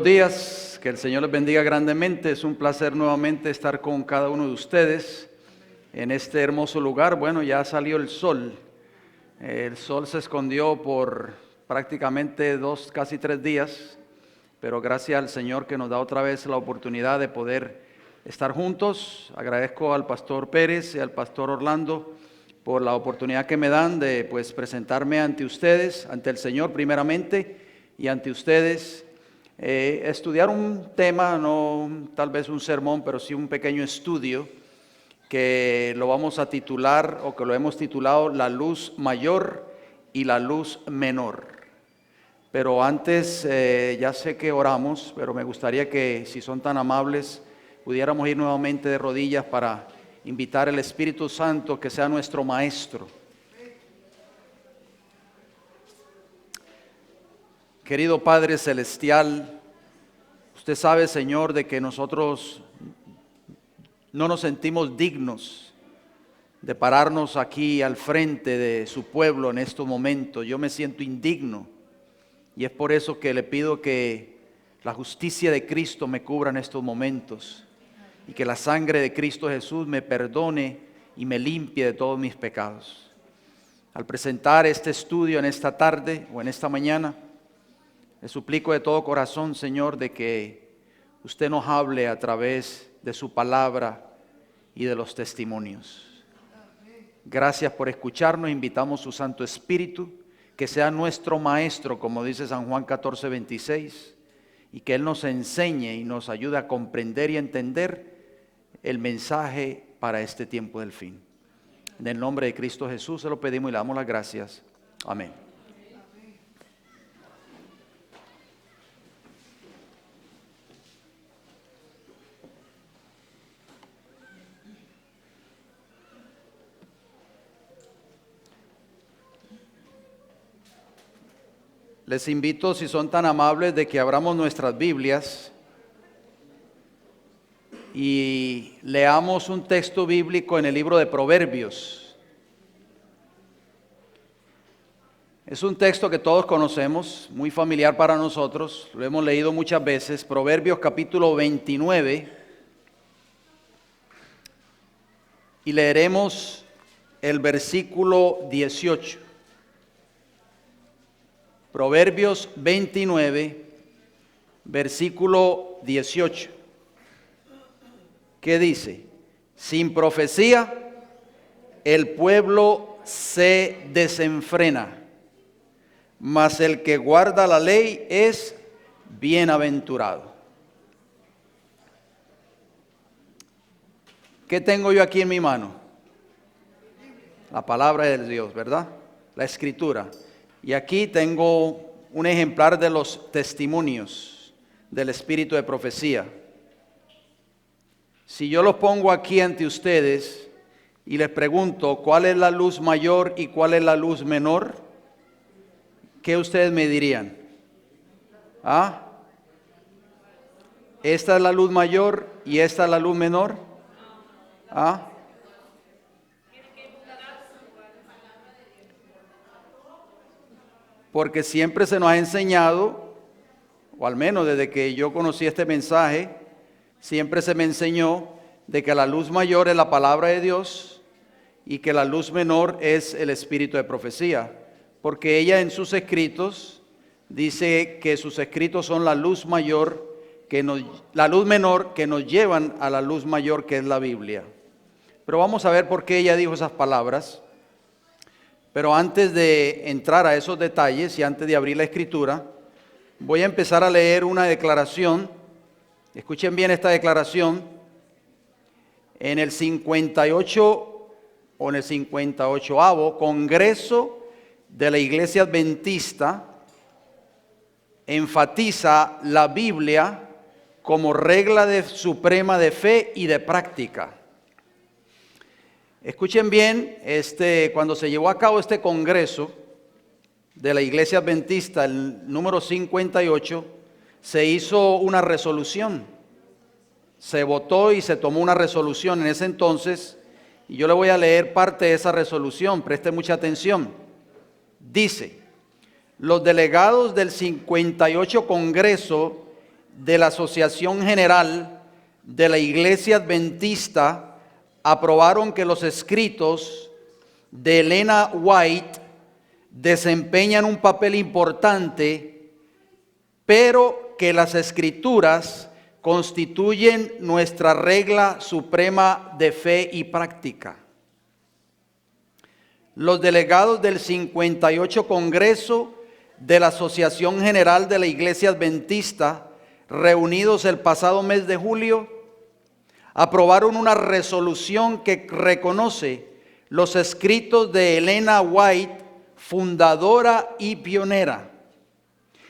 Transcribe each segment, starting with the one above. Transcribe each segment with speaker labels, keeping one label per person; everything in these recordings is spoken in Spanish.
Speaker 1: buenos días, que el Señor les bendiga grandemente. Es un placer nuevamente estar con cada uno de ustedes en este hermoso lugar. Bueno, ya salió el sol se escondió por prácticamente 2, casi 3 días, pero gracias al Señor que nos da otra vez la oportunidad de poder estar juntos. Agradezco al pastor Pérez y al pastor Orlando por la oportunidad que me dan de presentarme ante ustedes, ante el Señor primeramente y ante ustedes. Estudiar un tema, no tal vez un sermón, pero sí un pequeño estudio que lo vamos a titular, o que lo hemos titulado, La luz mayor y la luz menor. Pero antes, ya sé que oramos, pero me gustaría que, si son tan amables, pudiéramos ir nuevamente de rodillas para invitar al Espíritu Santo que sea nuestro maestro. Querido Padre Celestial, usted sabe, Señor, de que nosotros no nos sentimos dignos de pararnos aquí al frente de su pueblo en estos momentos. Yo me siento indigno y es por eso que le pido que la justicia de Cristo me cubra en estos momentos y que la sangre de Cristo Jesús me perdone y me limpie de todos mis pecados. Al presentar este estudio en esta tarde o en esta mañana, le suplico de todo corazón, Señor, de que usted nos hable a través de su palabra y de los testimonios. Gracias por escucharnos. Invitamos su Santo Espíritu que sea nuestro maestro, como dice San Juan 14:26, y que Él nos enseñe y nos ayude a comprender y entender el mensaje para este tiempo del fin. En el nombre de Cristo Jesús se lo pedimos y le damos las gracias. Amén. Les invito, si son tan amables, de que abramos nuestras Biblias y leamos un texto bíblico en el libro de Proverbios. Es un texto que todos conocemos, muy familiar para nosotros, lo hemos leído muchas veces. Proverbios capítulo 29, y leeremos el versículo 18. Proverbios 29, versículo 18, que dice: sin profecía el pueblo se desenfrena, mas el que guarda la ley es bienaventurado. ¿Qué tengo yo aquí en mi mano? La palabra de Dios, ¿verdad? La Escritura. Y aquí tengo un ejemplar de los testimonios del espíritu de profecía. Si yo los pongo aquí ante ustedes y les pregunto cuál es la luz mayor y cuál es la luz menor, ¿qué ustedes me dirían? ¿Ah? ¿Esta es la luz mayor y esta es la luz menor? ¿Ah? Porque siempre se nos ha enseñado, o al menos desde que yo conocí este mensaje, siempre se me enseñó de que la luz mayor es la palabra de Dios y que la luz menor es el espíritu de profecía. Porque ella en sus escritos dice que sus escritos son la luz mayor, la luz menor que nos llevan a la luz mayor, que es la Biblia. Pero vamos a ver por qué ella dijo esas palabras. Pero antes de entrar a esos detalles y antes de abrir la Escritura, voy a empezar a leer una declaración. Escuchen bien esta declaración. En el 58 o en el 58º Congreso de la Iglesia Adventista, enfatiza la Biblia como regla suprema de fe y de práctica. Escuchen bien, cuando se llevó a cabo este congreso de la Iglesia Adventista, el número 58, se hizo una resolución. Se votó y se tomó una resolución en ese entonces, y yo le voy a leer parte de esa resolución, preste mucha atención. Dice: los delegados del 58 Congreso de la Asociación General de la Iglesia Adventista aprobaron que los escritos de Elena White desempeñan un papel importante, pero que las Escrituras constituyen nuestra regla suprema de fe y práctica. Los delegados del 58 Congreso de la Asociación General de la Iglesia Adventista, reunidos el pasado mes de julio, aprobaron una resolución que reconoce los escritos de Elena White, fundadora y pionera,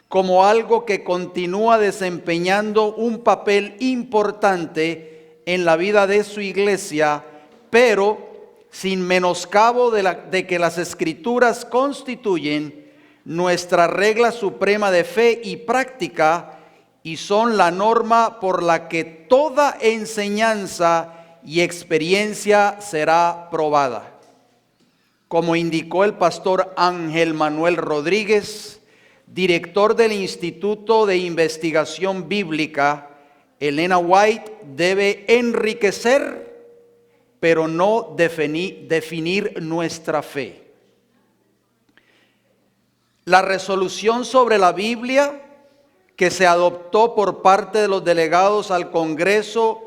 Speaker 1: como algo que continúa desempeñando un papel importante en la vida de su iglesia, pero sin menoscabo de que las Escrituras constituyen nuestra regla suprema de fe y práctica y son la norma por la que toda enseñanza y experiencia será probada. Como indicó el pastor Ángel Manuel Rodríguez, director del Instituto de Investigación Bíblica, Elena White debe enriquecer, pero no definir nuestra fe. La resolución sobre la Biblia que se adoptó por parte de los delegados al Congreso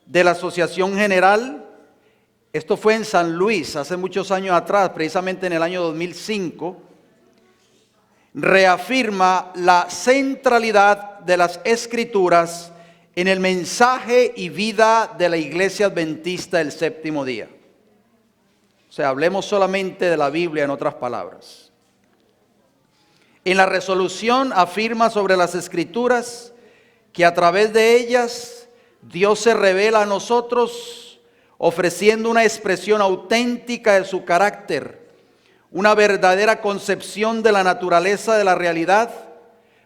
Speaker 1: de la Asociación General, esto fue en San Luis hace muchos años atrás, precisamente en el año 2005, reafirma la centralidad de las Escrituras en el mensaje y vida de la Iglesia Adventista del Séptimo Día. O sea, hablemos solamente de la Biblia, en otras palabras. En la resolución afirma sobre las Escrituras que a través de ellas Dios se revela a nosotros ofreciendo una expresión auténtica de su carácter, una verdadera concepción de la naturaleza de la realidad,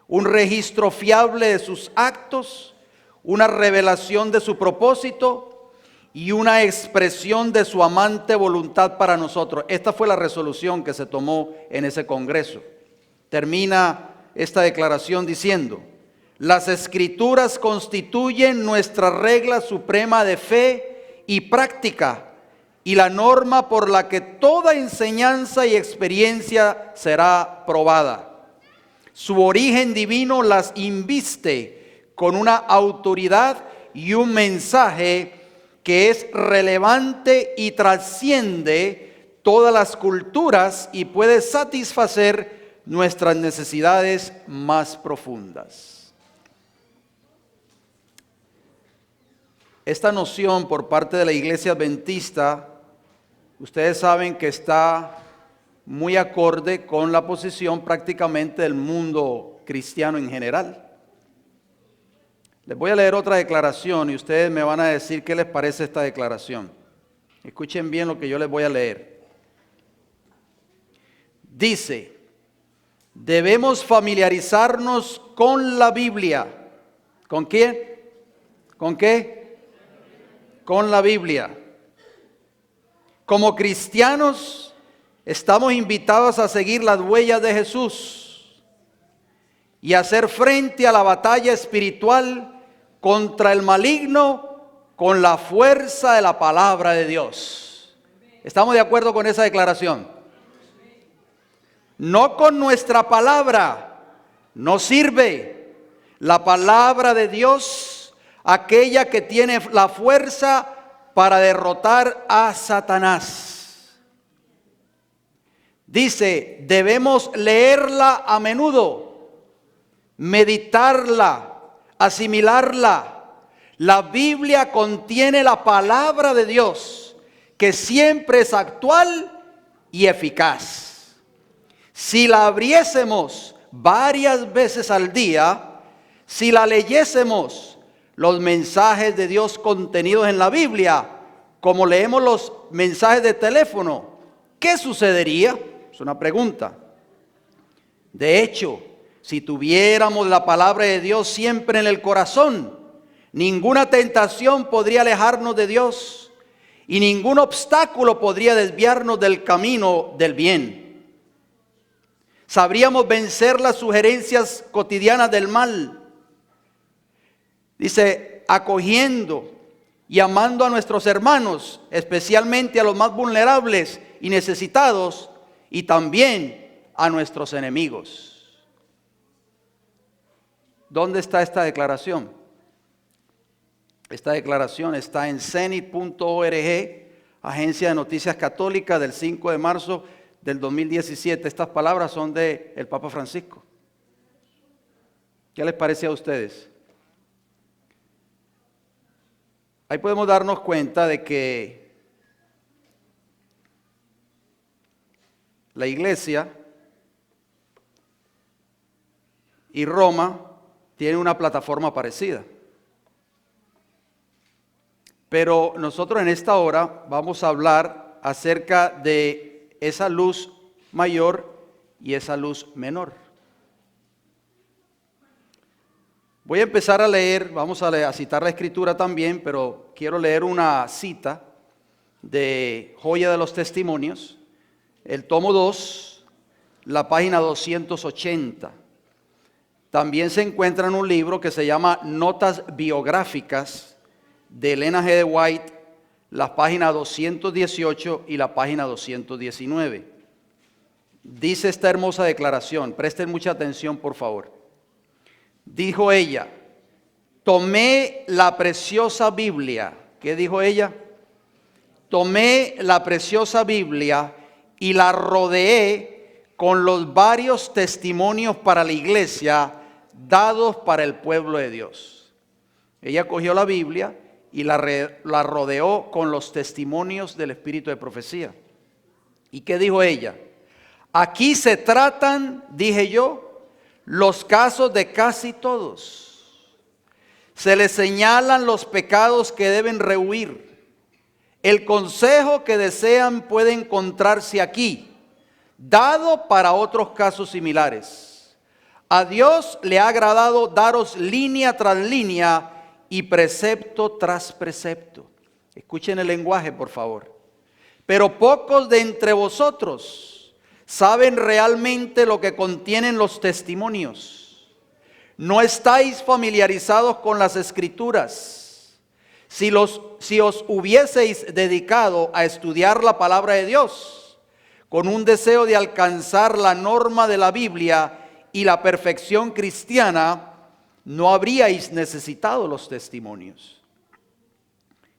Speaker 1: un registro fiable de sus actos, una revelación de su propósito y una expresión de su amante voluntad para nosotros. Esta fue la resolución que se tomó en ese congreso. Termina esta declaración diciendo: las Escrituras constituyen nuestra regla suprema de fe y práctica y la norma por la que toda enseñanza y experiencia será probada. Su origen divino las inviste con una autoridad y un mensaje que es relevante y trasciende todas las culturas y puede satisfacer nuestras necesidades más profundas. Esta noción por parte de la Iglesia Adventista, ustedes saben que está muy acorde con la posición prácticamente del mundo cristiano en general. Les voy a leer otra declaración y ustedes me van a decir qué les parece esta declaración. Escuchen bien lo que yo les voy a leer. Dice: debemos familiarizarnos con la Biblia. ¿Con quién? ¿Con qué? Con la Biblia. Como cristianos estamos invitados a seguir las huellas de Jesús y hacer frente a la batalla espiritual contra el maligno con la fuerza de la palabra de Dios. ¿Estamos de acuerdo con esa declaración? No con nuestra palabra, no sirve. La palabra de Dios, aquella que tiene la fuerza para derrotar a Satanás. Dice, debemos leerla a menudo, meditarla, asimilarla. La Biblia contiene la palabra de Dios, que siempre es actual y eficaz. Si la abriésemos varias veces al día, si la leyésemos los mensajes de Dios contenidos en la Biblia, como leemos los mensajes de teléfono, ¿qué sucedería? Es una pregunta. De hecho, si tuviéramos la palabra de Dios siempre en el corazón, ninguna tentación podría alejarnos de Dios y ningún obstáculo podría desviarnos del camino del bien. Sabríamos vencer las sugerencias cotidianas del mal. Dice, acogiendo y amando a nuestros hermanos, especialmente a los más vulnerables y necesitados, y también a nuestros enemigos. ¿Dónde está esta declaración? Esta declaración está en cenit.org, Agencia de Noticias Católicas, del 5 de marzo del 2017. Estas palabras son del Papa Francisco. ¿Qué les parece a ustedes? Ahí podemos darnos cuenta de que la Iglesia y Roma tienen una plataforma parecida. Pero nosotros en esta hora vamos a hablar acerca de esa luz mayor y esa luz menor. Voy a empezar a leer, vamos a citar la escritura también, pero quiero leer una cita de Joya de los Testimonios, el tomo 2, la página 280. También se encuentra en un libro que se llama Notas Biográficas de Elena G. de White, la página 218 y la página 219. Dice esta hermosa declaración, presten mucha atención por favor. Dijo ella, tomé la preciosa Biblia. ¿Qué dijo ella? Tomé la preciosa Biblia y la rodeé con los varios testimonios para la iglesia dados para el pueblo de Dios. Ella cogió la Biblia y la rodeó con los testimonios del espíritu de profecía. ¿Y qué dijo ella? Aquí se tratan, dije yo, los casos de casi todos. Se les señalan los pecados que deben rehuir. El consejo que desean puede encontrarse aquí, dado para otros casos similares. A Dios le ha agradado daros línea tras línea y precepto tras precepto. Escuchen el lenguaje, por favor. Pero pocos de entre vosotros saben realmente lo que contienen los testimonios. No estáis familiarizados con las escrituras. Si os hubieseis dedicado a estudiar la palabra de Dios con un deseo de alcanzar la norma de la Biblia y la perfección cristiana, no habríais necesitado los testimonios.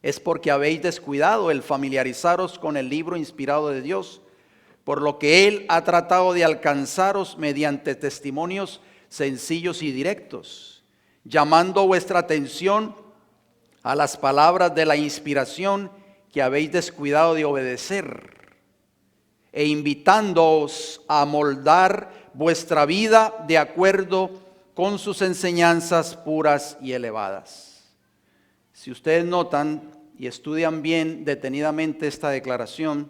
Speaker 1: Es porque habéis descuidado el familiarizaros con el libro inspirado de Dios, por lo que Él ha tratado de alcanzaros mediante testimonios sencillos y directos, llamando vuestra atención a las palabras de la inspiración que habéis descuidado de obedecer, e invitándoos a moldar vuestra vida de acuerdo con sus enseñanzas puras y elevadas. Si ustedes notan y estudian bien detenidamente esta declaración,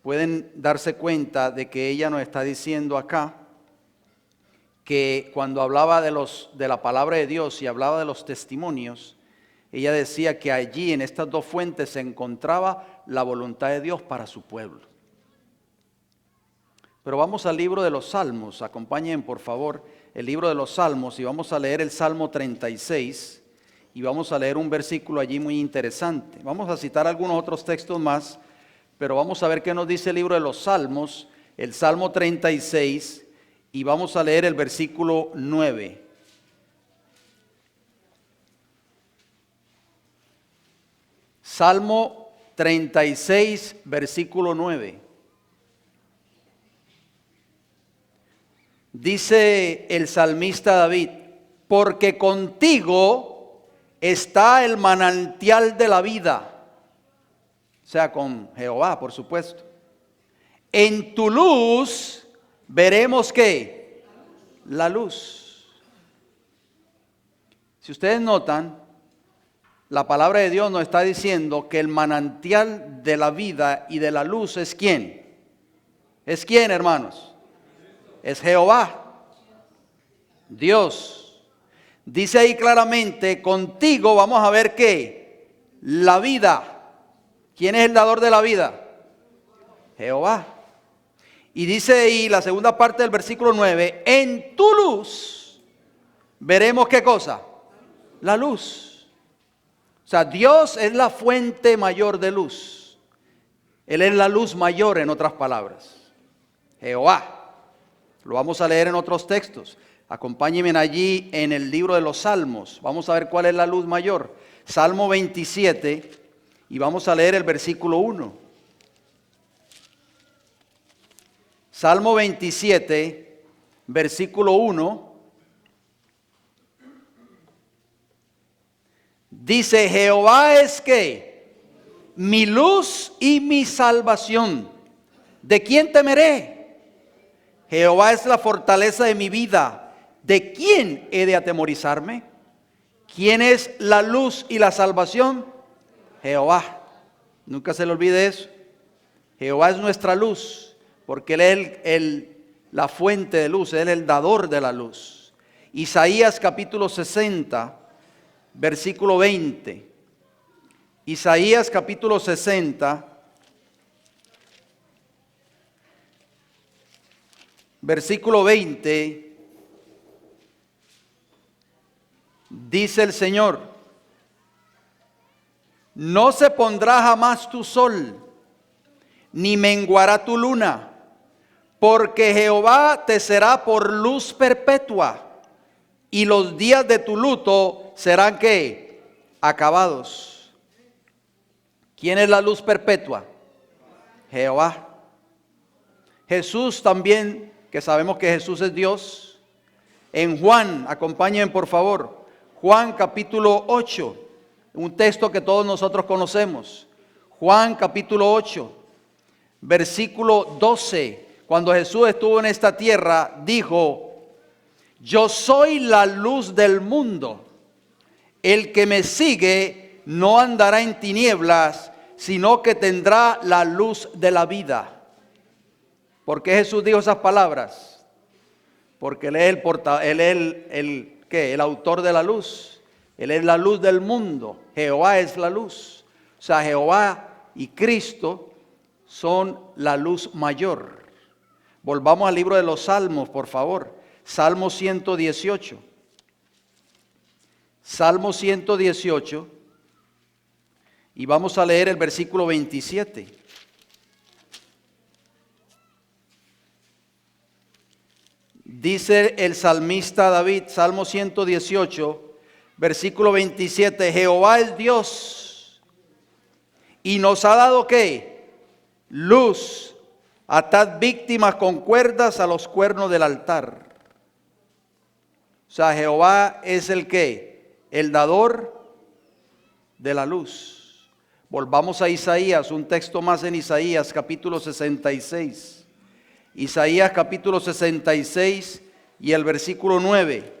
Speaker 1: pueden darse cuenta de que ella nos está diciendo acá que cuando hablaba de la palabra de Dios y hablaba de los testimonios, ella decía que allí en estas dos fuentes se encontraba la voluntad de Dios para su pueblo. Pero vamos al libro de los Salmos, acompañen por favor el libro de los Salmos y vamos a leer el Salmo 36 y vamos a leer un versículo allí muy interesante. Vamos a citar algunos otros textos más, pero vamos a ver qué nos dice el libro de los Salmos, el Salmo 36, y vamos a leer el versículo 9. Salmo 36, versículo 9. Dice el salmista David, porque contigo está el manantial de la vida. O sea, con Jehová, por supuesto. En tu luz veremos ¿qué? La luz. Si ustedes notan, la palabra de Dios nos está diciendo que el manantial de la vida y de la luz es ¿quién? ¿Es quién, hermanos? Es Jehová, Dios. Dice ahí claramente, contigo vamos a ver ¿qué? La vida. ¿Quién es el dador de la vida? Jehová. Y dice ahí la segunda parte del versículo 9, en tu luz veremos ¿qué cosa? La luz. O sea, Dios es la fuente mayor de luz. Él es la luz mayor, en otras palabras. Jehová. Lo vamos a leer en otros textos. Acompáñenme allí en el libro de los Salmos. Vamos a ver cuál es la luz mayor. Salmo 27 y vamos a leer el versículo 1. Salmo 27, versículo 1. Dice, Jehová es que mi luz y mi salvación. ¿De quién temeré? Jehová es la fortaleza de mi vida. ¿De quién he de atemorizarme? ¿Quién es la luz y la salvación? Jehová. Nunca se le olvide eso. Jehová es nuestra luz, porque Él es la fuente de luz, Él es el dador de la luz. Isaías capítulo 60, versículo 20. Isaías capítulo 60, versículo 20. Dice el Señor, no se pondrá jamás tu sol, ni menguará tu luna, porque Jehová te será por luz perpetua, y los días de tu luto serán ¿qué? Acabados. ¿Quién es la luz perpetua? Jehová. Jesús también, que sabemos que Jesús es Dios. En Juan, acompáñenme por favor. Juan capítulo 8, un texto que todos nosotros conocemos. Juan capítulo 8, versículo 12. Cuando Jesús estuvo en esta tierra, dijo, yo soy la luz del mundo. El que me sigue no andará en tinieblas, sino que tendrá la luz de la vida. ¿Por qué Jesús dijo esas palabras? Porque Él es el autor de la luz. Él es la luz del mundo. Jehová es la luz. O sea, Jehová y Cristo son la luz mayor. Volvamos al libro de los Salmos, por favor. Salmo 118. Salmo 118. Y vamos a leer el versículo 27. Dice el salmista David, Salmo 118, versículo 27, Jehová es Dios y nos ha dado ¿qué? Luz, atad víctimas con cuerdas a los cuernos del altar. O sea, Jehová es el ¿qué? El dador de la luz. Volvamos a Isaías, un texto más en Isaías, capítulo 66. Isaías capítulo 66 y el versículo 9.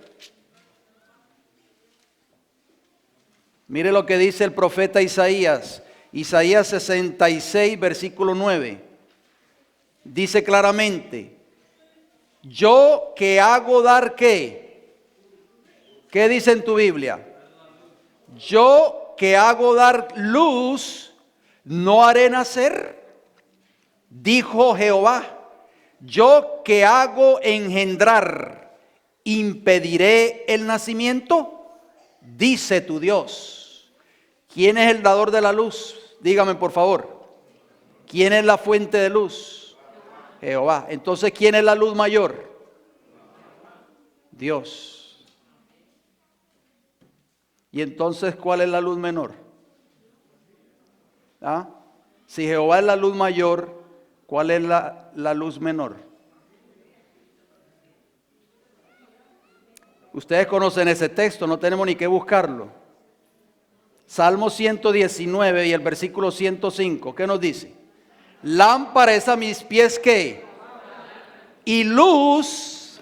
Speaker 1: Mire lo que dice el profeta Isaías. Isaías 66, versículo 9. Dice claramente, yo que hago dar ¿qué? ¿Qué dice en tu Biblia? Yo que hago dar luz, no haré nacer, dijo Jehová. Yo que hago engendrar, impediré el nacimiento, dice tu Dios. ¿Quién es el dador de la luz? Dígame por favor. ¿Quién es la fuente de luz? Jehová. Entonces, ¿quién es la luz mayor? Dios. Y entonces, ¿cuál es la luz menor? ¿Ah? Si Jehová es la luz mayor, ¿cuál es la luz menor? Ustedes conocen ese texto, no tenemos ni que buscarlo. Salmo 119 y el versículo 105, ¿qué nos dice? Lámpara es a mis pies ¿qué? Y luz,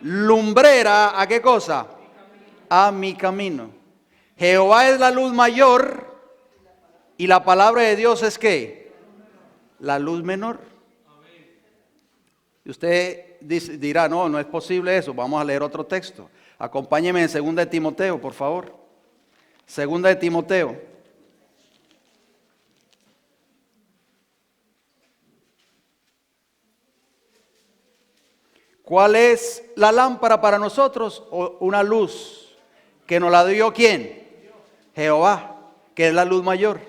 Speaker 1: lumbrera, ¿a qué cosa? A mi camino. Jehová es la luz mayor y la palabra de Dios es ¿qué? La luz menor. Y usted dirá, no es posible eso. Vamos a leer otro texto. Acompáñeme en 2 de Timoteo, por favor. 2 de Timoteo. ¿Cuál es la lámpara para nosotros? Una luz ¿Que nos la dio quién? Jehová, que es la luz mayor.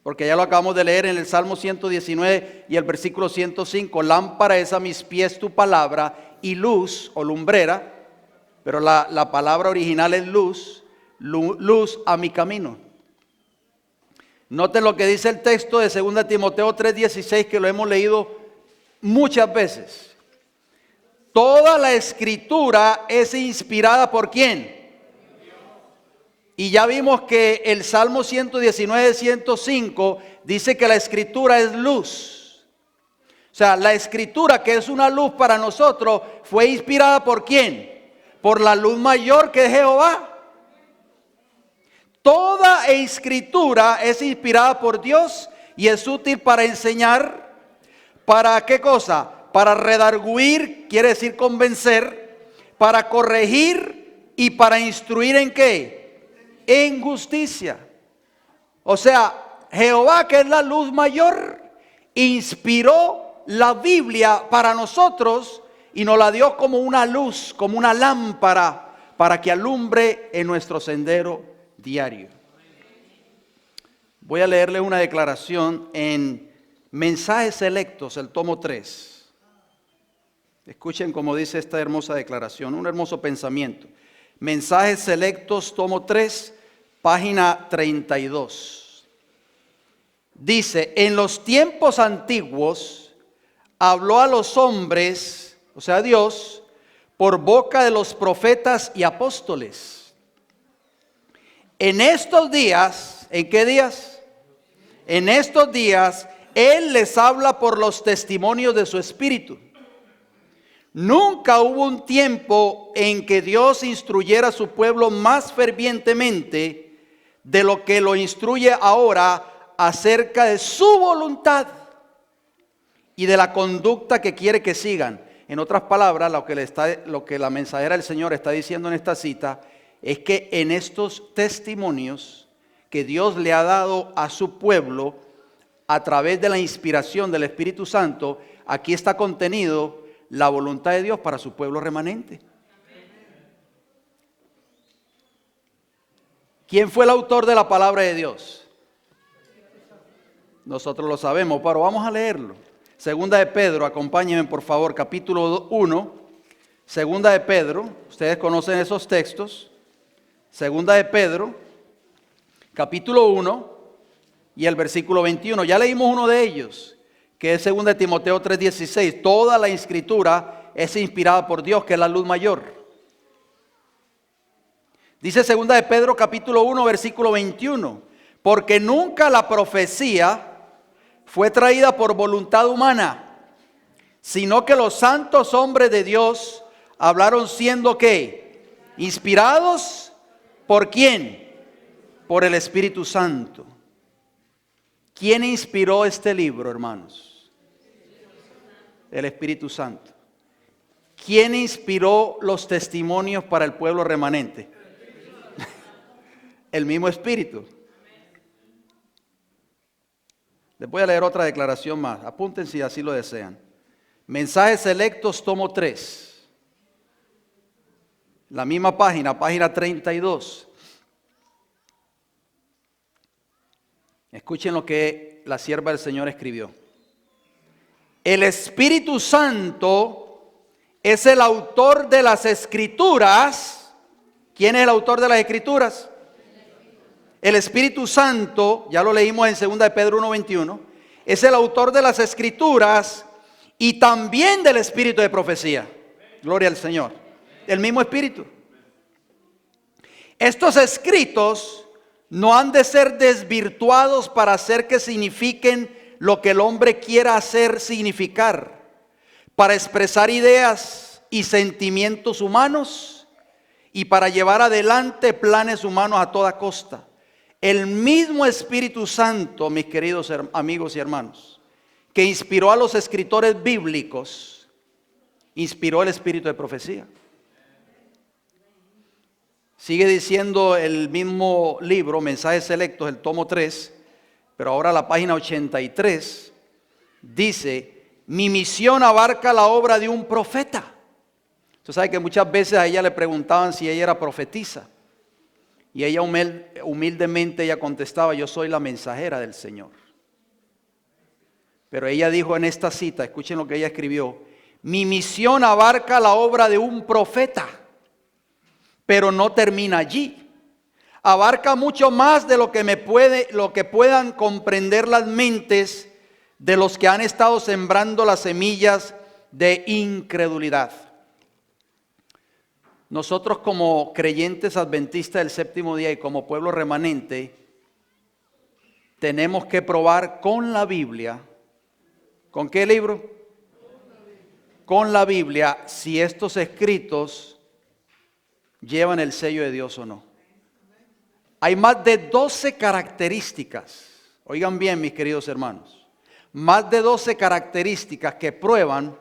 Speaker 1: Porque ya lo acabamos de leer en el Salmo 119 y el versículo 105. Lámpara es a mis pies tu palabra y luz o lumbrera, pero la palabra original es luz, luz a mi camino. Noten lo que dice el texto de 2 Timoteo 3:16, que lo hemos leído muchas veces. Toda la escritura es inspirada ¿por quién? Y ya vimos que el Salmo 119, 105 dice que la escritura es luz. O sea, la escritura, que es una luz para nosotros, fue inspirada ¿por quién? Por la luz mayor, que es Jehová. Toda escritura es inspirada por Dios y es útil para enseñar. ¿Para qué cosa? Para redarguir, quiere decir convencer, para corregir y para instruir ¿en qué? En justicia. O sea, Jehová, que es la luz mayor, inspiró la Biblia para nosotros y nos la dio como una luz, como una lámpara para que alumbre en nuestro sendero diario. Voy a leerle una declaración en Mensajes Selectos, el tomo 3. Escuchen cómo dice esta hermosa declaración, un hermoso pensamiento. Mensajes Selectos, tomo 3, página 32. Dice: en los tiempos antiguos habló a los hombres, o sea Dios, por boca de los profetas y apóstoles. En estos días, ¿en qué días? En estos días, Él les habla por los testimonios de su Espíritu. Nunca hubo un tiempo en que Dios instruyera a su pueblo más fervientemente de lo que lo instruye ahora acerca de su voluntad y de la conducta que quiere que sigan. En otras palabras, lo que la mensajera del Señor está diciendo en esta cita es que en estos testimonios que Dios le ha dado a su pueblo a través de la inspiración del Espíritu Santo, aquí está contenido la voluntad de Dios para su pueblo remanente. ¿Quién fue el autor de la palabra de Dios? Nosotros lo sabemos, pero vamos a leerlo. Segunda de Pedro, acompáñenme por favor, capítulo 1. Segunda de Pedro, ustedes conocen esos textos. Segunda de Pedro, capítulo 1 y el versículo 21. Ya leímos uno de ellos, que es segunda de Timoteo 3:16. Toda la escritura es inspirada por Dios, que es la luz mayor. Dice segunda de Pedro, capítulo 1, versículo 21. Porque nunca la profecía fue traída por voluntad humana, sino que los santos hombres de Dios hablaron siendo ¿qué? Inspirados. ¿Por quién? Por el Espíritu Santo. ¿Quién inspiró este libro, hermanos? El Espíritu Santo. ¿Quién inspiró los testimonios para el pueblo remanente? El mismo Espíritu. Les voy a leer otra declaración más. Apunten si así lo desean. Mensajes Selectos, tomo 3. La misma página, página 32. Escuchen lo que la sierva del Señor escribió. El Espíritu Santo es el autor de las Escrituras. ¿Quién es el autor de las Escrituras? El Espíritu Santo, ya lo leímos en 2 de Pedro 1:21, es el autor de las Escrituras y también del espíritu de profecía. Gloria al Señor. El mismo Espíritu. Estos escritos no han de ser desvirtuados para hacer que signifiquen lo que el hombre quiera hacer significar, para expresar ideas y sentimientos humanos y para llevar adelante planes humanos a toda costa. El mismo Espíritu Santo, mis queridos amigos y hermanos, que inspiró a los escritores bíblicos, inspiró el espíritu de profecía. Sigue diciendo el mismo libro, Mensajes Selectos, el tomo 3, pero ahora la página 83, dice: mi misión abarca la obra de un profeta. Usted sabe que muchas veces a ella le preguntaban si ella era profetisa. Y ella humildemente ella contestaba, yo soy la mensajera del Señor. Pero ella dijo en esta cita, escuchen lo que ella escribió, mi misión abarca la obra de un profeta, pero no termina allí. Abarca mucho más de lo que puedan comprender las mentes de los que han estado sembrando las semillas de incredulidad. Nosotros como creyentes adventistas del séptimo día y como pueblo remanente, tenemos que probar con la Biblia. ¿Con qué libro? Con la Biblia, si estos escritos llevan el sello de Dios o no. Hay más de 12 características, oigan bien mis queridos hermanos, más de 12 características que prueban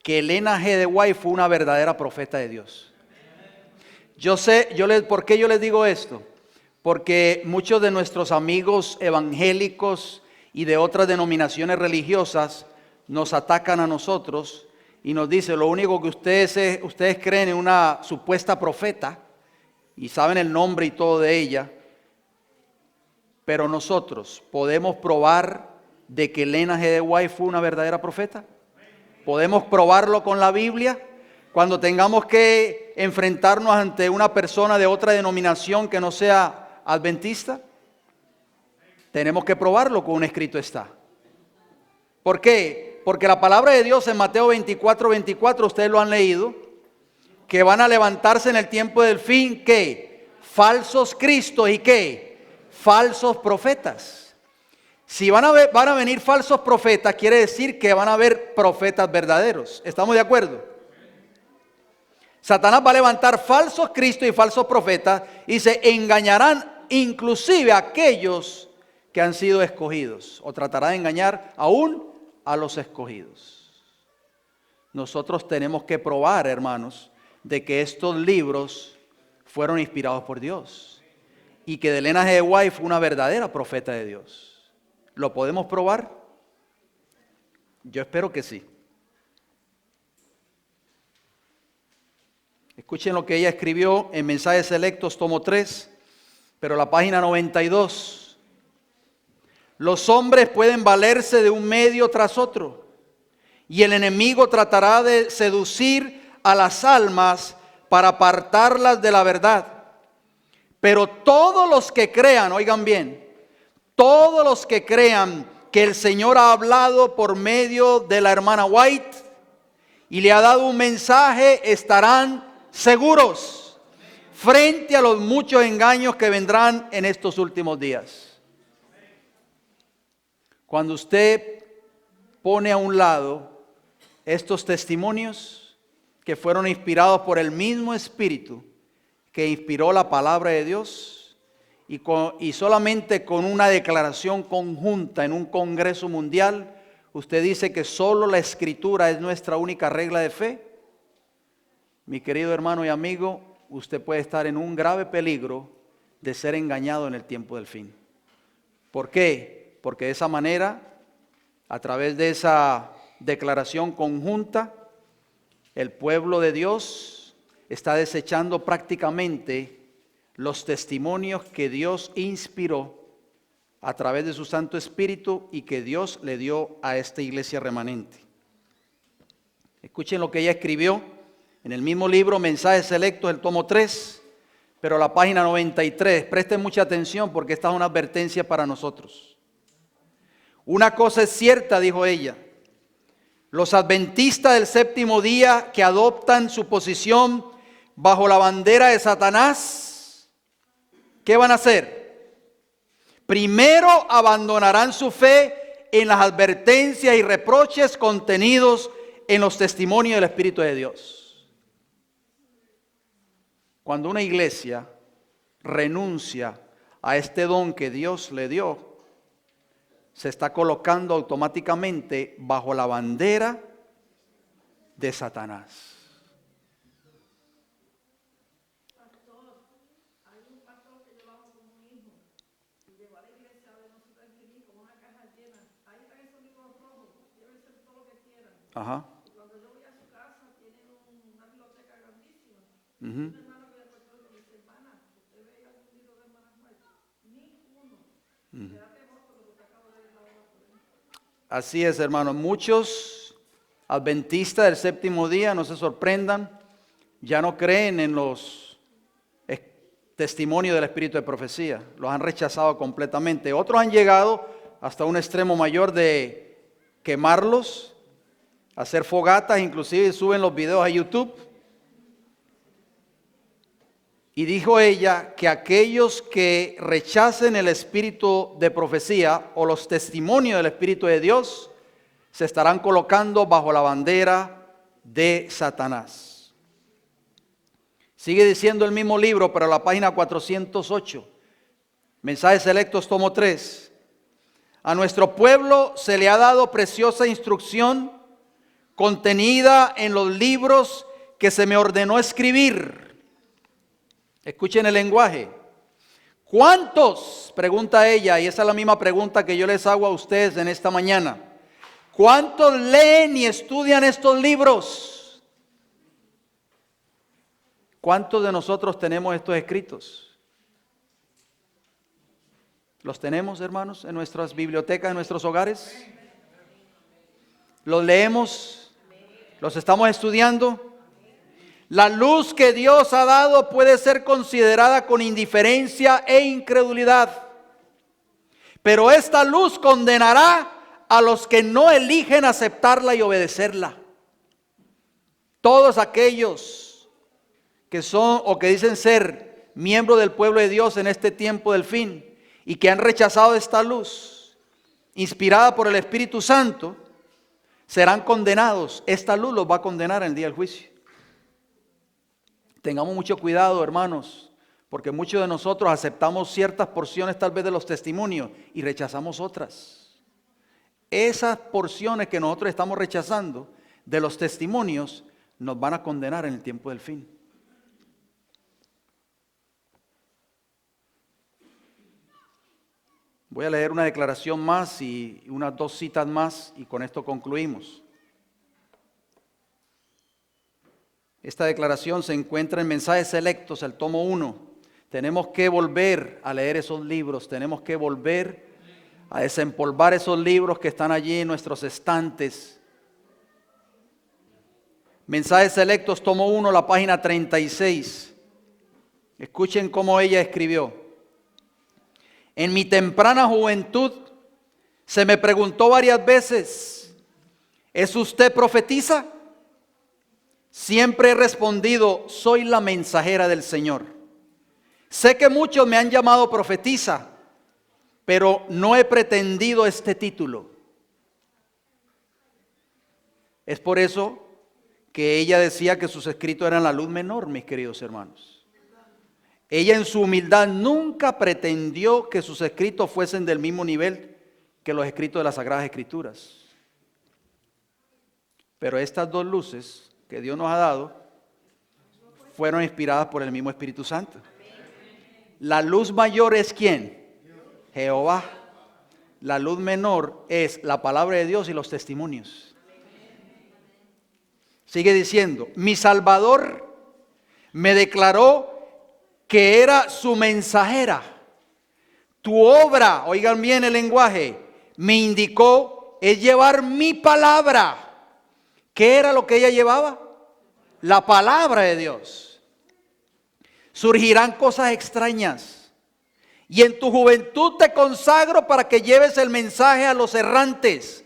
Speaker 1: que Elena G. de White fue una verdadera profeta de Dios. ¿Por qué yo les digo esto? Porque muchos de nuestros amigos evangélicos y de otras denominaciones religiosas nos atacan a nosotros y nos dicen, lo único que ustedes creen en una supuesta profeta y saben el nombre y todo de ella, pero nosotros podemos probar de que Elena G. de White fue una verdadera profeta. Podemos probarlo con la Biblia. Cuando tengamos que enfrentarnos ante una persona de otra denominación que no sea adventista, tenemos que probarlo con un escrito está. ¿Por qué? Porque la palabra de Dios en Mateo 24, ustedes lo han leído, que van a levantarse en el tiempo del fin, ¿qué? Falsos cristos y ¿qué? Falsos profetas. Si van a venir falsos profetas, quiere decir que van a haber profetas verdaderos. ¿Estamos de acuerdo? Satanás va a levantar falsos cristos y falsos profetas y se engañarán inclusive a aquellos que han sido escogidos, o tratará de engañar aún a los escogidos. Nosotros tenemos que probar, hermanos, de que estos libros fueron inspirados por Dios y que Elena G. de White fue una verdadera profeta de Dios. ¿Lo podemos probar? Yo espero que sí. Escuchen lo que ella escribió en Mensajes Selectos, tomo 3, pero la página 92. Los hombres pueden valerse de un medio tras otro, y el enemigo tratará de seducir a las almas para apartarlas de la verdad. Pero todos los que crean, oigan bien, todos los que crean que el Señor ha hablado por medio de la hermana White y le ha dado un mensaje, estarán seguros frente a los muchos engaños que vendrán en estos últimos días. Cuando usted pone a un lado estos testimonios que fueron inspirados por el mismo Espíritu que inspiró la palabra de Dios y solamente con una declaración conjunta en un congreso mundial, usted dice que solo la Escritura es nuestra única regla de fe. Mi querido hermano y amigo, usted puede estar en un grave peligro de ser engañado en el tiempo del fin. ¿Por qué? Porque de esa manera, a través de esa declaración conjunta, el pueblo de Dios está desechando prácticamente los testimonios que Dios inspiró a través de su Santo Espíritu y que Dios le dio a esta iglesia remanente. Escuchen lo que ella escribió en el mismo libro, Mensajes Selectos, el tomo 3, pero la página 93. Presten mucha atención porque esta es una advertencia para nosotros. Una cosa es cierta, dijo ella. Los adventistas del séptimo día que adoptan su posición bajo la bandera de Satanás, ¿qué van a hacer? Primero abandonarán su fe en las advertencias y reproches contenidos en los testimonios del Espíritu de Dios. Cuando una iglesia renuncia a este don que Dios le dio, se está colocando automáticamente bajo la bandera de Satanás. Ajá. Así es, hermanos. Muchos adventistas del séptimo día, no se sorprendan, ya no creen en los testimonios del espíritu de profecía. Los han rechazado completamente. Otros han llegado hasta un extremo mayor de quemarlos, hacer fogatas, inclusive suben los videos a YouTube. Y dijo ella que aquellos que rechacen el espíritu de profecía o los testimonios del Espíritu de Dios se estarán colocando bajo la bandera de Satanás. Sigue diciendo el mismo libro, pero la página 408. Mensajes Selectos, tomo 3. A nuestro pueblo se le ha dado preciosa instrucción contenida en los libros que se me ordenó escribir. Escuchen el lenguaje. ¿Cuántos? Pregunta ella, y esa es la misma pregunta que yo les hago a ustedes en esta mañana. ¿Cuántos leen y estudian estos libros? ¿Cuántos de nosotros tenemos estos escritos? ¿Los tenemos, hermanos, en nuestras bibliotecas, en nuestros hogares? ¿Los leemos? ¿Los estamos estudiando? La luz que Dios ha dado puede ser considerada con indiferencia e incredulidad. Pero esta luz condenará a los que no eligen aceptarla y obedecerla. Todos aquellos que son o que dicen ser miembros del pueblo de Dios en este tiempo del fin y que han rechazado esta luz inspirada por el Espíritu Santo, serán condenados. Esta luz los va a condenar en el día del juicio. Tengamos mucho cuidado, hermanos, porque muchos de nosotros aceptamos ciertas porciones tal vez de los testimonios y rechazamos otras. Esas porciones que nosotros estamos rechazando de los testimonios nos van a condenar en el tiempo del fin. Voy a leer una declaración más y unas 2 citas más y con esto concluimos. Esta declaración se encuentra en Mensajes Selectos, el tomo 1. Tenemos que volver a leer esos libros, tenemos que volver a desempolvar esos libros que están allí en nuestros estantes. Mensajes Selectos, tomo 1, la página 36. Escuchen cómo ella escribió. En mi temprana juventud se me preguntó varias veces, ¿es usted profetisa? Siempre he respondido, soy la mensajera del Señor. Sé que muchos me han llamado profetisa, pero no he pretendido este título. Es por eso que ella decía que sus escritos eran la luz menor, mis queridos hermanos. Ella en su humildad nunca pretendió que sus escritos fuesen del mismo nivel que los escritos de las Sagradas Escrituras. Pero estas 2 luces que Dios nos ha dado fueron inspiradas por el mismo Espíritu Santo. La luz mayor es ¿quién? Jehová. La luz menor es la palabra de Dios y los testimonios. Sigue diciendo, mi Salvador me declaró que era su mensajera. Tu obra, oigan bien el lenguaje, me indicó es llevar mi palabra. ¿Qué era lo que ella llevaba? La palabra de Dios. Surgirán cosas extrañas. Y en tu juventud te consagro para que lleves el mensaje a los errantes,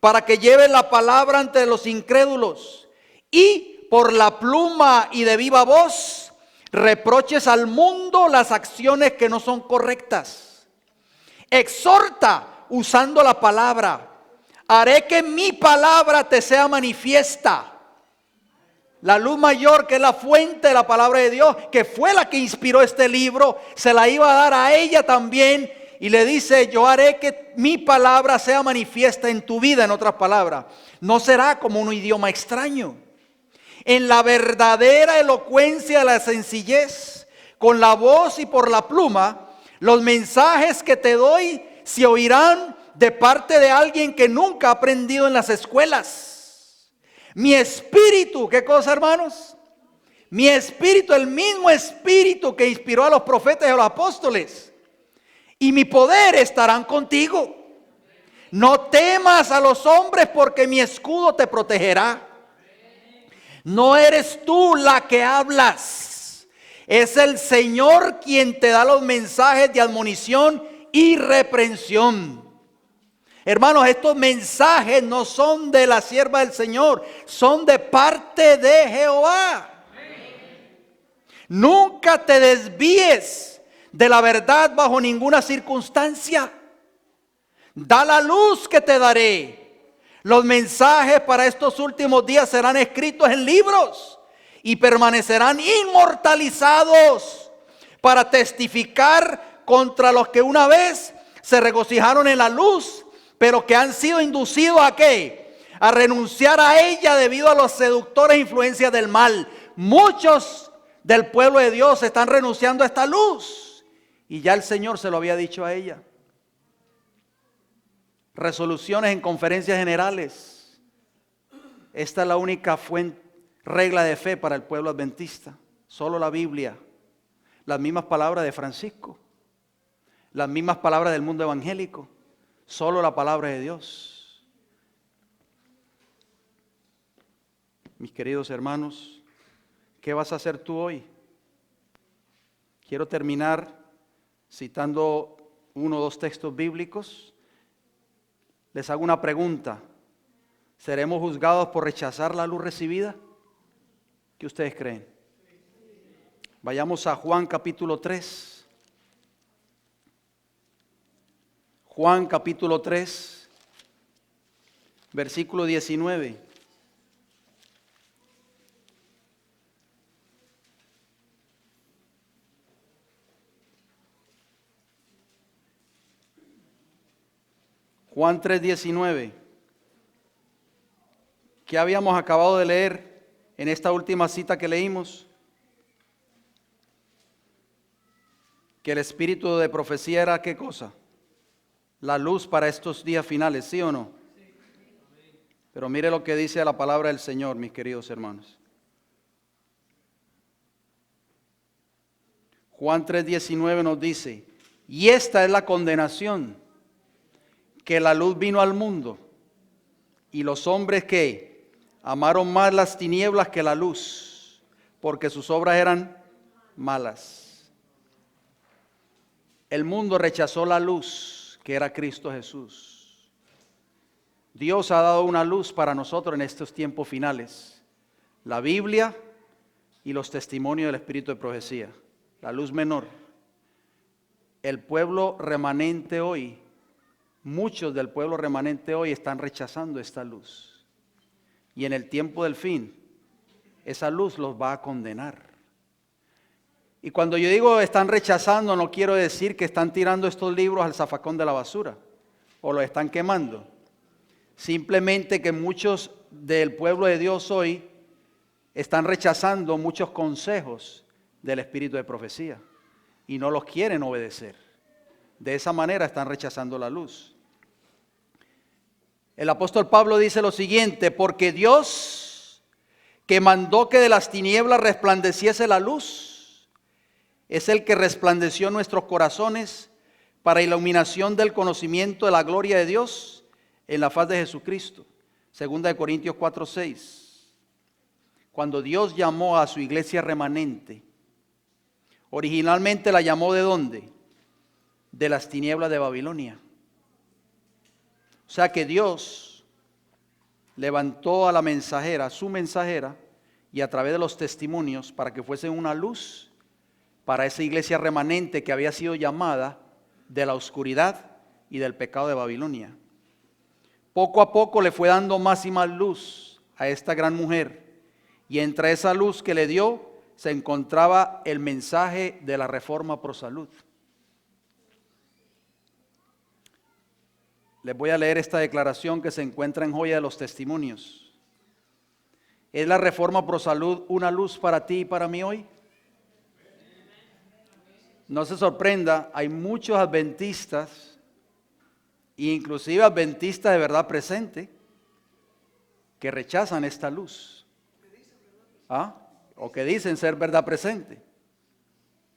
Speaker 1: para que lleves la palabra ante los incrédulos. Y por la pluma y de viva voz, reproches al mundo las acciones que no son correctas. Exhorta usando la palabra. Haré que mi palabra te sea manifiesta. La luz mayor, que es la fuente de la palabra de Dios, que fue la que inspiró este libro, se la iba a dar a ella también. Y le dice, yo haré que mi palabra sea manifiesta en tu vida, en otras palabras. No será como un idioma extraño. En la verdadera elocuencia de la sencillez, con la voz y por la pluma, los mensajes que te doy se oirán de parte de alguien que nunca ha aprendido en las escuelas. Mi espíritu, ¿qué cosa, hermanos? Mi espíritu, el mismo espíritu que inspiró a los profetas y a los apóstoles, y mi poder estarán contigo. No temas a los hombres, porque mi escudo te protegerá. No eres tú la que hablas, es el Señor quien te da los mensajes de admonición y reprensión. Hermanos, estos mensajes no son de la sierva del Señor, son de parte de Jehová. Nunca te desvíes de la verdad bajo ninguna circunstancia. Da la luz que te daré. Los mensajes para estos últimos días serán escritos en libros y permanecerán inmortalizados para testificar contra los que una vez se regocijaron en la luz, pero que han sido inducidos ¿a qué? A renunciar a ella debido a los seductores influencias del mal. Muchos del pueblo de Dios están renunciando a esta luz y ya el Señor se lo había dicho a ella. Resoluciones en conferencias generales. Esta es la única regla de fe para el pueblo adventista. Solo la Biblia. Las mismas palabras de Francisco. Las mismas palabras del mundo evangélico. Solo la palabra de Dios. Mis queridos hermanos, ¿qué vas a hacer tú hoy? Quiero terminar citando uno o dos textos bíblicos. Les hago una pregunta. ¿Seremos juzgados por rechazar la luz recibida? ¿Qué ustedes creen? Vayamos a Juan capítulo 3. Juan capítulo 3, versículo 19. Juan 3:19. ¿Qué habíamos acabado de leer en esta última cita que leímos? Que el espíritu de profecía era ¿qué cosa? La luz para estos días finales, ¿sí o no? Pero mire lo que dice la palabra del Señor, mis queridos hermanos. Juan 3:19 nos dice, y esta es la condenación, que la luz vino al mundo, y los hombres que amaron más las tinieblas que la luz, porque sus obras eran malas. El mundo rechazó la luz, que era Cristo Jesús. Dios ha dado una luz para nosotros en estos tiempos finales. La Biblia y los testimonios del Espíritu de profecía. La luz menor. El pueblo remanente hoy, muchos del pueblo remanente hoy están rechazando esta luz. Y en el tiempo del fin, esa luz los va a condenar. Y cuando yo digo están rechazando, no quiero decir que están tirando estos libros al zafacón de la basura o los están quemando. Simplemente que muchos del pueblo de Dios hoy están rechazando muchos consejos del espíritu de profecía y no los quieren obedecer. De esa manera están rechazando la luz. El apóstol Pablo dice lo siguiente, porque Dios que mandó que de las tinieblas resplandeciese la luz, es el que resplandeció en nuestros corazones para iluminación del conocimiento de la gloria de Dios en la faz de Jesucristo. 2 Corintios 4:6. Cuando Dios llamó a su iglesia remanente, originalmente la llamó ¿de dónde? De las tinieblas de Babilonia. O sea que Dios levantó a la mensajera, su mensajera, y a través de los testimonios para que fuese una luz para esa iglesia remanente que había sido llamada de la oscuridad y del pecado de Babilonia. Poco a poco le fue dando más y más luz a esta gran mujer, y entre esa luz que le dio se encontraba el mensaje de la reforma pro salud. Les voy a leer esta declaración que se encuentra en Joya de los Testimonios. ¿Es la reforma pro salud una luz para ti y para mí hoy? No se sorprenda, hay muchos adventistas, inclusive adventistas de verdad presente, que rechazan esta luz. O que dicen ser verdad presente.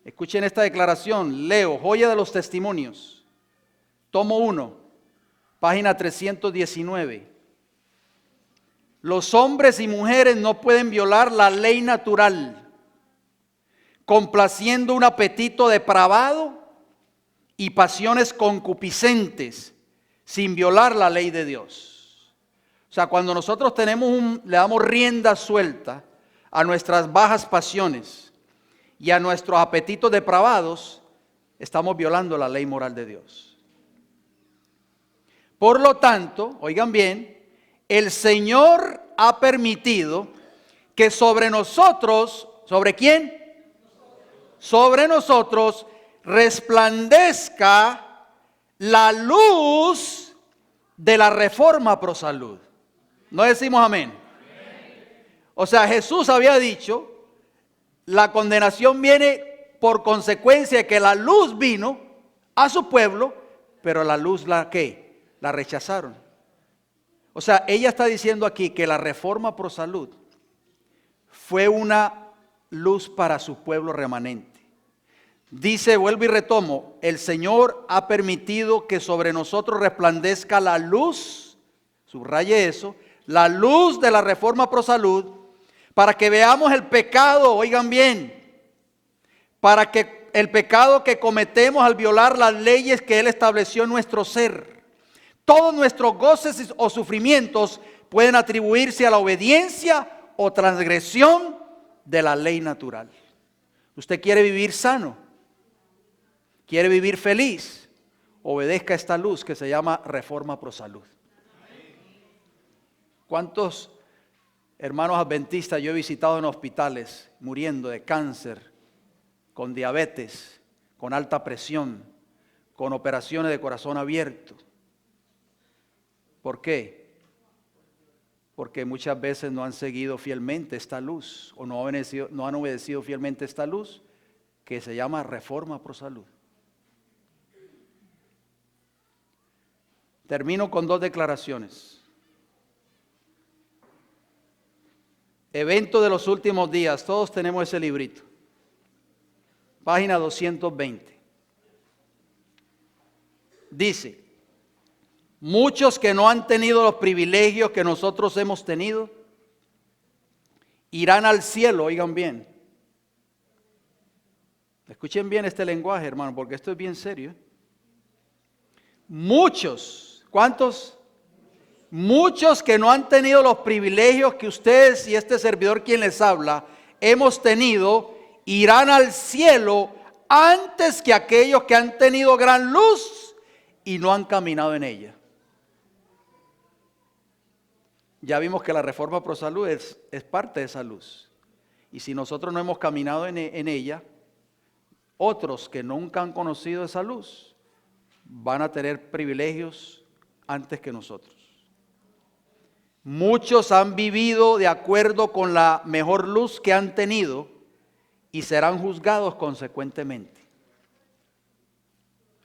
Speaker 1: Escuchen esta declaración, leo, Joya de los Testimonios. tomo 1, página 319. Los hombres y mujeres no pueden violar la ley natural, complaciendo un apetito depravado y pasiones concupiscentes, sin violar la ley de Dios. O sea, cuando nosotros le damos rienda suelta a nuestras bajas pasiones y a nuestros apetitos depravados, estamos violando la ley moral de Dios. Por lo tanto, oigan bien, el Señor ha permitido que sobre nosotros, ¿sobre quién? Sobre nosotros resplandezca la luz de la reforma pro salud. ¿No decimos amén? O sea, Jesús había dicho, la condenación viene por consecuencia de que la luz vino a su pueblo, pero la luz ¿qué? La rechazaron. O sea, ella está diciendo aquí que la reforma pro salud fue una luz para su pueblo remanente. Dice, vuelvo y retomo, el Señor ha permitido que sobre nosotros resplandezca la luz, subraye eso, la luz de la reforma pro salud, para que veamos el pecado, oigan bien, para que el pecado que cometemos al violar las leyes que Él estableció en nuestro ser. Todos nuestros goces o sufrimientos pueden atribuirse a la obediencia o transgresión de la ley natural. ¿Usted quiere vivir sano? ¿Quiere vivir feliz? Obedezca esta luz que se llama reforma pro salud. ¿Cuántos hermanos adventistas yo he visitado en hospitales muriendo de cáncer, con diabetes, con alta presión, con operaciones de corazón abierto? ¿Por qué? Porque muchas veces no han seguido fielmente esta luz o no han obedecido fielmente esta luz que se llama reforma pro salud. Termino con 2 declaraciones. Evento de los últimos días, todos tenemos ese librito. Página 220. Dice, muchos que no han tenido los privilegios que nosotros hemos tenido, irán al cielo, oigan bien. Escuchen bien este lenguaje, hermano, porque esto es bien serio. Muchos, ¿cuántos? Muchos que no han tenido los privilegios que ustedes y este servidor quien les habla hemos tenido, irán al cielo antes que aquellos que han tenido gran luz y no han caminado en ella. Ya vimos que la reforma pro salud es parte de esa luz. Y si nosotros no hemos caminado en ella, otros que nunca han conocido esa luz van a tener privilegios antes que nosotros. Muchos han vivido de acuerdo con la mejor luz que han tenido y serán juzgados consecuentemente.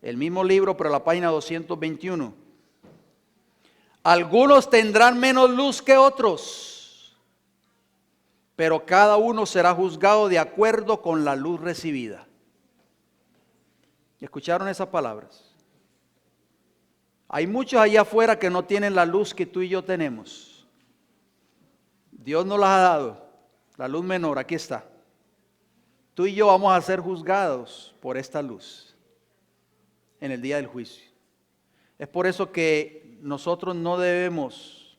Speaker 1: El mismo libro, pero la página 221. Algunos tendrán menos luz que otros, pero cada uno será juzgado de acuerdo con la luz recibida. ¿Escucharon esas palabras? Hay muchos allá afuera que no tienen la luz que tú y yo tenemos. Dios nos las ha dado, la luz menor, aquí está. Tú y yo vamos a ser juzgados por esta luz en el día del juicio. Es por eso que nosotros no debemos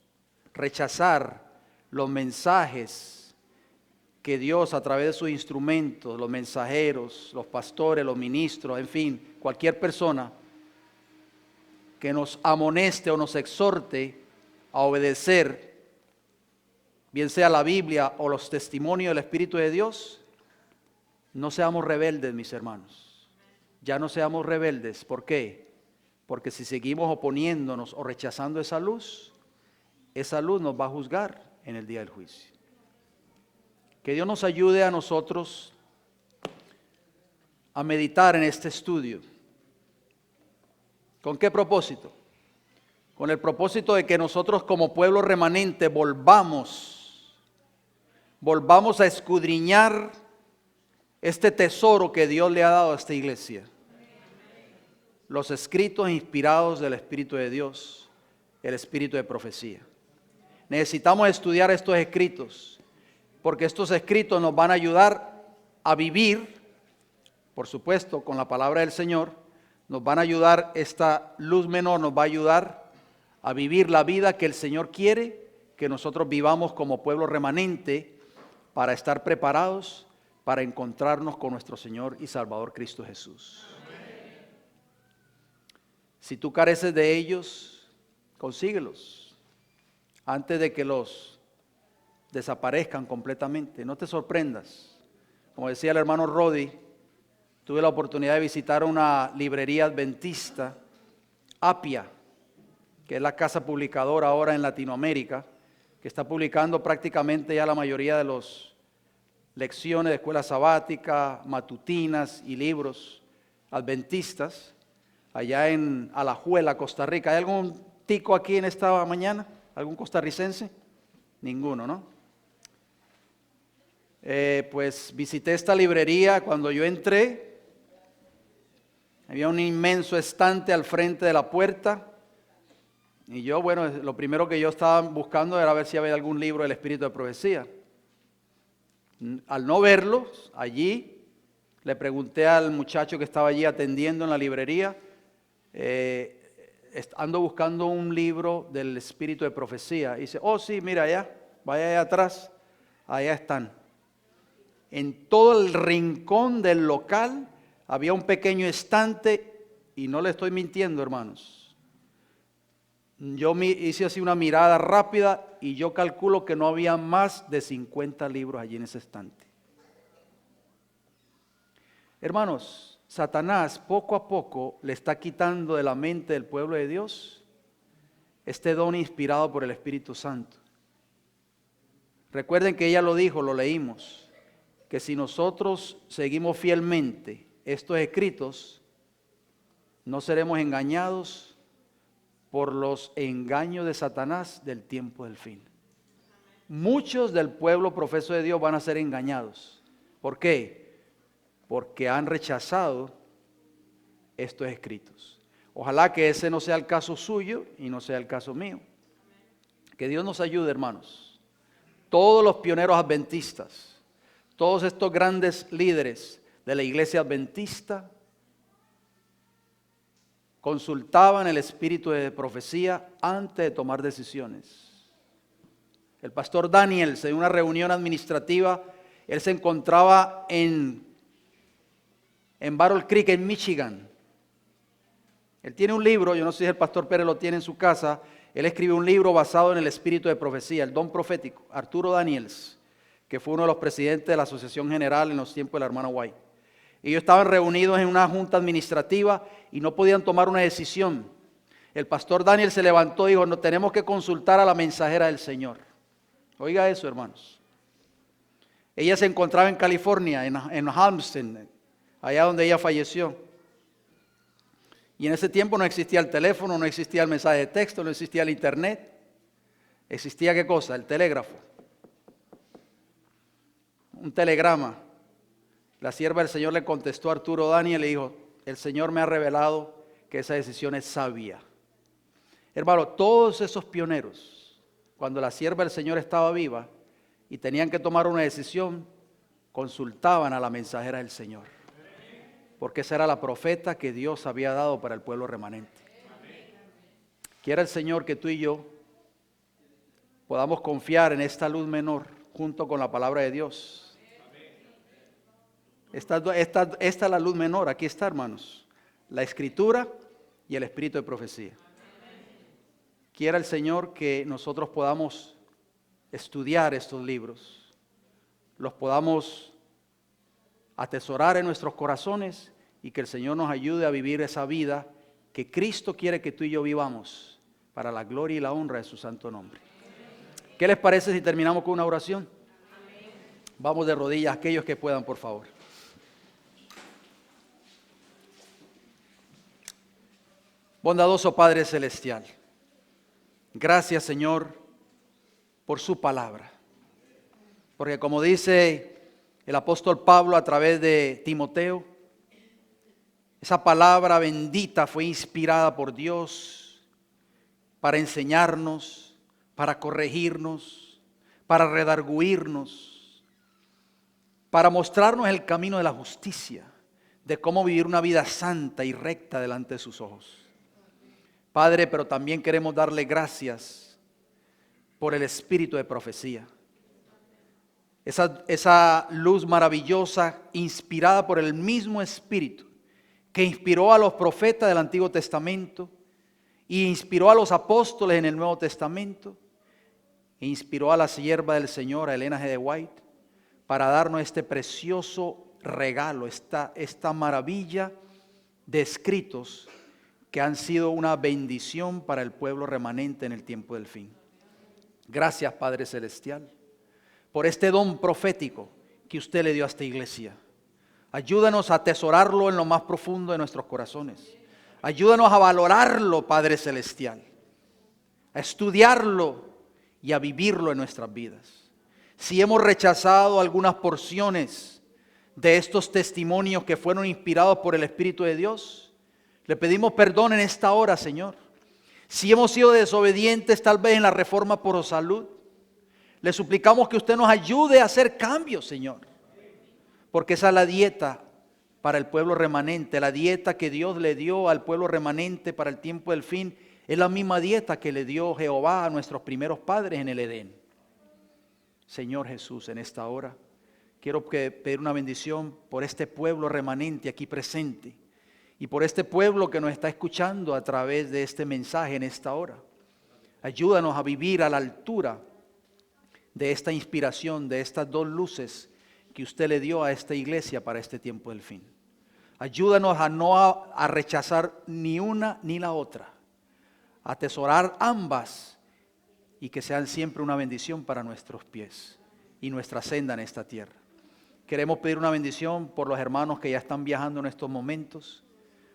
Speaker 1: rechazar los mensajes que Dios a través de sus instrumentos, los mensajeros, los pastores, los ministros, en fin, cualquier persona que nos amoneste o nos exhorte a obedecer, bien sea la Biblia o los testimonios del Espíritu de Dios, no seamos rebeldes, mis hermanos. Ya no seamos rebeldes. ¿Por qué? Porque si seguimos oponiéndonos o rechazando esa luz nos va a juzgar en el día del juicio. Que Dios nos ayude a nosotros a meditar en este estudio. ¿Con qué propósito? Con el propósito de que nosotros como pueblo remanente volvamos a escudriñar este tesoro que Dios le ha dado a esta iglesia. los escritos inspirados del Espíritu de Dios, el espíritu de profecía. Necesitamos estudiar estos escritos, porque estos escritos nos van a ayudar a vivir, por supuesto, con la palabra del Señor. Nos van a ayudar, esta luz menor nos va a ayudar a vivir la vida que el Señor quiere que nosotros vivamos como pueblo remanente, para estar preparados para encontrarnos con nuestro Señor y Salvador Cristo Jesús. Si tú careces de ellos, consíguelos antes de que los desaparezcan completamente. No te sorprendas. Como decía el hermano Rodi, tuve la oportunidad de visitar una librería adventista, Apia, que es la casa publicadora ahora en Latinoamérica, que está publicando prácticamente ya la mayoría de las lecciones de escuela sabática, matutinas y libros adventistas, allá en Alajuela, Costa Rica. ¿Hay algún tico aquí en esta mañana? ¿Algún costarricense? Ninguno, ¿no? Pues visité esta librería. Cuando yo entré, había un inmenso estante al frente de la puerta. Y yo, bueno, lo primero que yo estaba buscando era ver si había algún libro del Espíritu de Profecía. Al no verlos allí, le pregunté al muchacho que estaba allí atendiendo en la librería, ando buscando un libro del Espíritu de Profecía. Y dice, oh sí, mira allá, vaya allá atrás, allá están. En todo el rincón del local había un pequeño estante, y no le estoy mintiendo, hermanos. Yo hice así una mirada rápida y yo calculo que no había más de 50 libros allí en ese estante. Hermanos, Satanás poco a poco le está quitando de la mente del pueblo de Dios este don inspirado por el Espíritu Santo. Recuerden que ella lo dijo, lo leímos, que si nosotros seguimos fielmente estos escritos, no seremos engañados por los engaños de Satanás del tiempo del fin. Muchos del pueblo profeso de Dios van a ser engañados. ¿Por qué? Porque han rechazado estos escritos. Ojalá que ese no sea el caso suyo y no sea el caso mío. Que Dios nos ayude, hermanos. Todos los pioneros adventistas, todos estos grandes líderes de la iglesia adventista, consultaban el espíritu de profecía antes de tomar decisiones. El pastor Daniels, en una reunión administrativa, él se encontraba en Battle Creek, en Michigan. Él tiene un libro, yo no sé si el pastor Pérez lo tiene en su casa, él escribió un libro basado en el espíritu de profecía, el don profético. Arturo Daniels, que fue uno de los presidentes de la Asociación General en los tiempos de la hermana White. Ellos estaban reunidos en una junta administrativa y no podían tomar una decisión. El pastor Daniel se levantó y dijo, no, tenemos que consultar a la mensajera del Señor. Oiga eso, hermanos. Ella se encontraba en California, en Halmstead, allá donde ella falleció. Y en ese tiempo no existía el teléfono, no existía el mensaje de texto, no existía el internet. ¿Existía qué cosa? El telégrafo. Un telegrama. La sierva del Señor le contestó a Arturo Daniel y le dijo, el Señor me ha revelado que esa decisión es sabia. Hermano, todos esos pioneros, cuando la sierva del Señor estaba viva y tenían que tomar una decisión, consultaban a la mensajera del Señor. Porque esa era la profeta que Dios había dado para el pueblo remanente. Quiera el Señor que tú y yo podamos confiar en esta luz menor junto con la palabra de Dios. Esta es la luz menor, aquí está, hermanos, la escritura y el espíritu de profecía. Quiera el Señor que nosotros podamos estudiar estos libros, los podamos atesorar en nuestros corazones y que el Señor nos ayude a vivir esa vida que Cristo quiere que tú y yo vivamos para la gloria y la honra de su santo nombre. ¿Qué les parece si terminamos con una oración? Vamos de rodillas, aquellos que puedan, por favor. Bondadoso Padre Celestial, gracias, Señor, por su palabra. Porque como dice el apóstol Pablo a través de Timoteo, Esa palabra bendita fue inspirada por Dios para enseñarnos, para corregirnos, para redarguirnos, para mostrarnos el camino de la justicia, de cómo vivir una vida santa y recta delante de sus ojos. Padre, pero también queremos darle gracias por el espíritu de profecía. Esa luz maravillosa inspirada por el mismo Espíritu que inspiró a los profetas del Antiguo Testamento y inspiró a los apóstoles en el Nuevo Testamento e inspiró a la sierva del Señor, a Elena G. de White, para darnos este precioso regalo, esta maravilla de escritos que han sido una bendición para el pueblo remanente en el tiempo del fin. Gracias, Padre Celestial, por este don profético que usted le dio a esta iglesia. Ayúdanos a atesorarlo en lo más profundo de nuestros corazones. Ayúdanos a valorarlo, Padre Celestial, a estudiarlo y a vivirlo en nuestras vidas. Si hemos rechazado algunas porciones de estos testimonios que fueron inspirados por el Espíritu de Dios, le pedimos perdón en esta hora, Señor. Si hemos sido desobedientes tal vez en la reforma por salud, le suplicamos que usted nos ayude a hacer cambios, Señor. Porque esa es la dieta para el pueblo remanente. La dieta que Dios le dio al pueblo remanente para el tiempo del fin es la misma dieta que le dio Jehová a nuestros primeros padres en el Edén. Señor Jesús, en esta hora quiero pedir una bendición por este pueblo remanente aquí presente y por este pueblo que nos está escuchando a través de este mensaje en esta hora. Ayúdanos a vivir a la altura de esta inspiración, de estas dos luces que usted le dio a esta iglesia para este tiempo del fin. Ayúdanos a no rechazar ni una ni la otra, a atesorar ambas y que sean siempre una bendición para nuestros pies y nuestra senda en esta tierra. Queremos pedir una bendición por los hermanos que ya están viajando en estos momentos.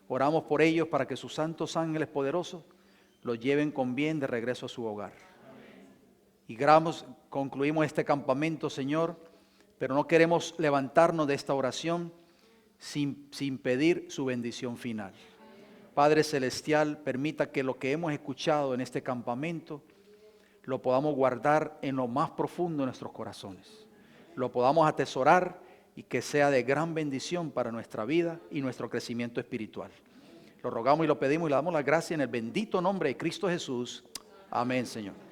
Speaker 1: Oramos por ellos para que sus santos ángeles poderosos los lleven con bien de regreso a su hogar. Y concluimos este campamento, Señor, pero no queremos levantarnos de esta oración sin pedir su bendición final. Padre Celestial, permita que lo que hemos escuchado en este campamento lo podamos guardar en lo más profundo de nuestros corazones. Lo podamos atesorar y que sea de gran bendición para nuestra vida y nuestro crecimiento espiritual. Lo rogamos y lo pedimos y le damos las gracias en el bendito nombre de Cristo Jesús. Amén, Señor.